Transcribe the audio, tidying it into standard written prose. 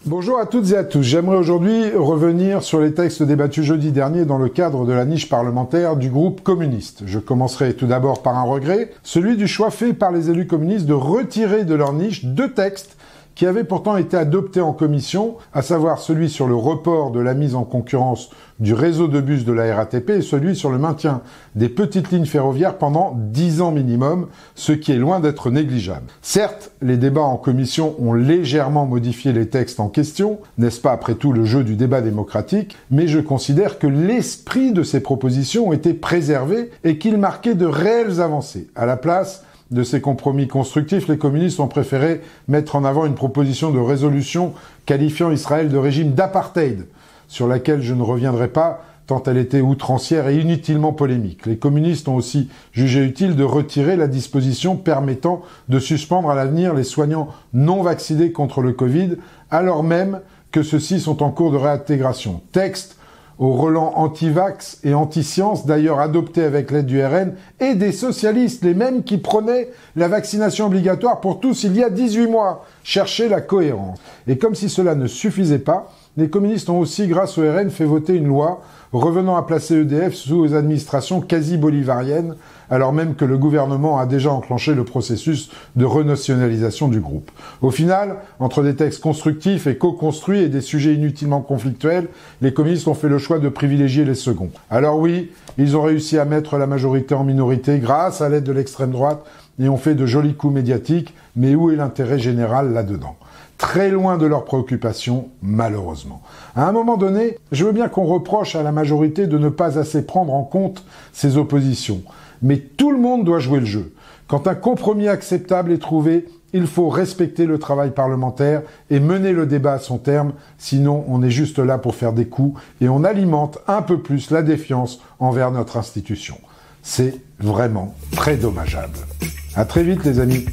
Bonjour à toutes et à tous. J'aimerais aujourd'hui revenir sur les textes débattus jeudi dernier dans le cadre de la niche parlementaire du groupe communiste. Je commencerai tout d'abord par un regret, celui du choix fait par les élus communistes de retirer de leur niche deux textes qui avaient pourtant été adoptés en commission, à savoir celui sur le report de la mise en concurrence du réseau de bus de la RATP et celui sur le maintien des petites lignes ferroviaires pendant 10 ans minimum, ce qui est loin d'être négligeable. Certes, les débats en commission ont légèrement modifié les textes en question, n'est-ce pas après tout le jeu du débat démocratique, mais je considère que l'esprit de ces propositions ont été préservé et qu'ils marquaient de réelles avancées. À la place de ces compromis constructifs, les communistes ont préféré mettre en avant une proposition de résolution qualifiant Israël de régime d'apartheid, sur laquelle je ne reviendrai pas tant elle était outrancière et inutilement polémique. Les communistes ont aussi jugé utile de retirer la disposition permettant de suspendre à l'avenir les soignants non vaccinés contre le Covid, alors même que ceux-ci sont en cours de réintégration. Texte au relent anti-vax et anti-science, d'ailleurs adopté avec l'aide du RN et des socialistes, les mêmes qui prônaient la vaccination obligatoire pour tous il y a 18 mois. Cherchez la cohérence. Et comme si cela ne suffisait pas, les communistes ont aussi, grâce au RN, fait voter une loi revenant à placer EDF sous administration quasi-bolivarienne, alors même que le gouvernement a déjà enclenché le processus de renationalisation du groupe. Au final, entre des textes constructifs et co-construits et des sujets inutilement conflictuels, les communistes ont fait le choix de privilégier les seconds. Alors oui, ils ont réussi à mettre la majorité en minorité grâce à l'aide de l'extrême droite et ont fait de jolis coups médiatiques, mais où est l'intérêt général là-dedans ? Très loin de leurs préoccupations, malheureusement. À un moment donné, je veux bien qu'on reproche à la majorité de ne pas assez prendre en compte ses oppositions. Mais tout le monde doit jouer le jeu. Quand un compromis acceptable est trouvé, il faut respecter le travail parlementaire et mener le débat à son terme, sinon on est juste là pour faire des coups et on alimente un peu plus la défiance envers notre institution. C'est vraiment très dommageable. À très vite les amis.